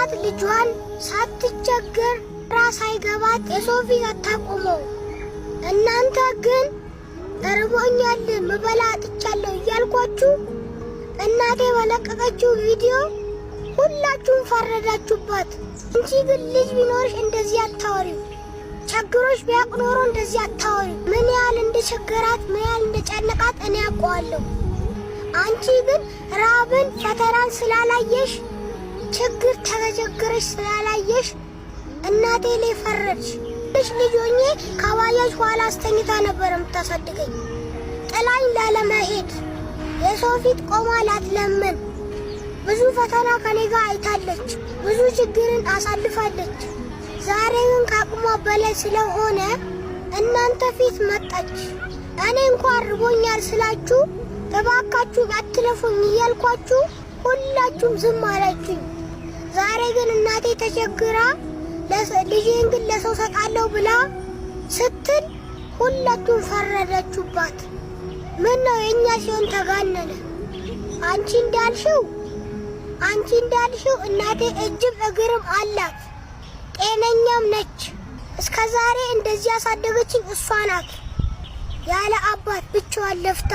እናት ልጇን ሳትቸገር ራስ አይገባት የሰው ፊት አታቆመው። እናንተ ግን እርቦኛል ምበላ አጥቻለሁ እያልኳችሁ እናቴ በለቀቀችው ቪዲዮ ሁላችሁም ፈረዳችሁባት። እንጂ ግን ልጅ ቢኖርሽ እንደዚህ አታወሪው። ችግሮች ቢያውቅ ኖሮ እንደዚህ አታወሪው። ምን ያህል እንደቸገራት ምን ያህል እንደጨነቃት እኔ አውቀዋለሁ። አንቺ ግን ራብን ፈተናን ስላላየሽ ችግር ተቸግረሽ ስላላየሽ እናቴ ላይ ፈረድሽ። ልጅ ሆኜ ከባጃጅ ኋላ አስተኝታ ነበር የምታሳድገኝ። ጥላኝ ላለመሄድ የሰው ፊት ቆማ ላትለምን ብዙ ፈተና ከኔ ጋር አይታለች። ብዙ ችግርን አሳልፋለች። ዛሬ ግን ከአቅሟ በላይ ስለሆነ እናንተ ፊት መጣች። እኔ እንኳን ርቦኛል ስላችሁ እባካችሁ አትለፉኝ እያልኳችሁ ሁላችሁም ዝም አላችሁኝ። ዛሬ ግን እናቴ ተቸግራ ልጄን ግን ለሰው ሰጣለሁ ብላ ስትል ሁላችሁም ፈረዳችሁባት። ምን ነው የኛ ሲሆን ተጋነነ? አንቺ እንዳልሽው እናቴ እጅም እግርም አላት፣ ጤነኛም ነች። እስከ ዛሬ እንደዚህ ያሳደገችኝ እሷ ናት፣ ያለ አባት ብቻዋን ለፍታ።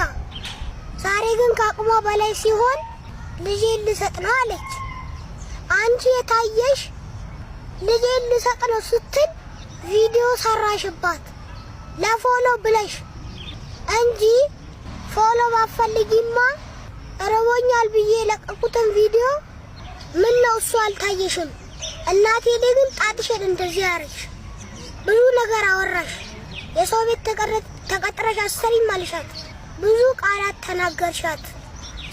ዛሬ ግን ከአቅሟ በላይ ሲሆን ልጄን ልሰጥ ነው አለች። አንቺ የታየሽ ልጄን ልሰጥ ነው ስትል ቪዲዮ ሰራሽባት ለፎሎ ብለሽ እንጂ ፎሎ ባፈልጊማ እረቦኛል ብዬ ለቀቁትን ቪዲዮ ምን ነው እሱ አልታየሽም? እናቴ ግን ጣትሽን እንደዚህ ያረሽ ብዙ ነገር አወራሽ። የሰው ቤት ተቀጥረሽ አሰሪም አልሻት፣ ብዙ ቃላት ተናገርሻት።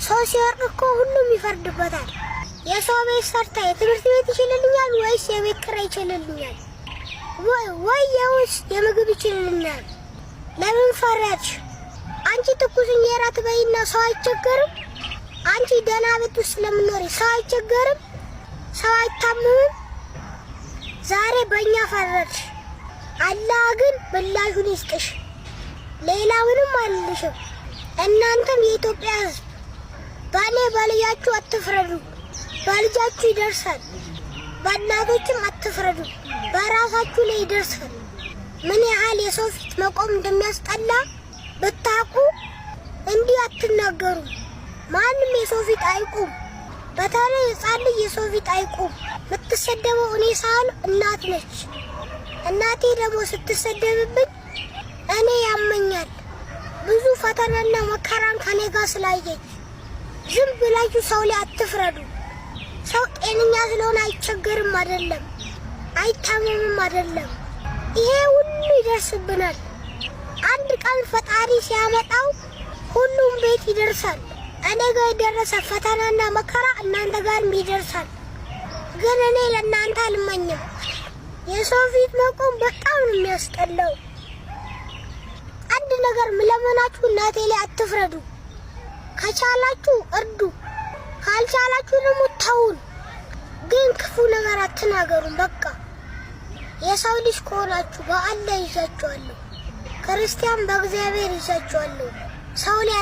ሰው ሲወርቅ እኮ ሁሉም ይፈርድበታል። የሰው ቤት ሰርታ የትምህርት ቤት ይችልልኛል ወይስ የቤት ኪራይ ይችልልኛል ወይስ የምግብ ይችልልኛል? ለምን ፈረድሽ? አንቺ ትኩስ እንጀራ ትበይና ሰው አይቸገርም? አንቺ ደህና ቤት ውስጥ ለምኖሪ ሰው አይቸገርም? ሰው አይታመምም? ዛሬ በእኛ ፈረድሽ። አላህ ግን ምላሹን ይስጥሽ። ሌላ ምንም አልልሽም። እናንተም የኢትዮጵያ ሕዝብ በልጃችሁ አትፍረዱ። በልጃችሁ ይደርሳል። በእናቶችም አትፍረዱ። በራሳችሁ ላይ ይደርሳል። ምን ያህል የሰው ፊት መቆም እንደሚያስጠላ ብታውቁ እንዲህ አትናገሩ። ማንም የሰው ፊት አይቁም። በተለይ ሕፃን ልጅ የሰው ፊት አይቁም። የምትሰደበው እኔ ሳል እናት ነች። እናቴ ደግሞ ስትሰደብብኝ እኔ ያመኛል። ብዙ ፈተናና መከራን ከኔ ጋር ስላየች ዝም ብላችሁ ሰው ላይ አትፍረዱ። ሰው ጤነኛ ስለሆነ አይቸገርም አይደለም፣ አይታመምም አይደለም። ይሄ ሁሉ ይደርስብናል። አንድ ቀን ፈጣሪ ሲያመጣው ሁሉም ቤት ይደርሳል። እኔ ጋር የደረሰ ፈተናና መከራ እናንተ ጋርም ይደርሳል። ግን እኔ ለእናንተ አልመኝም። የሰው ፊት መቆም በጣም ነው የሚያስጠላው። አንድ ነገር ምለመናችሁ እናቴ ላይ አትፍረዱ። ከቻላችሁ እርዱ፣ ካልቻላችሁ ደግሞ ተውን። ግን ክፉ ነገር አትናገሩም። በቃ የሰው ልጅ ከሆናችሁ በአላህ ይዛችኋለሁ፣ ክርስቲያን በእግዚአብሔር ይዛችኋለሁ። ሰው ላይ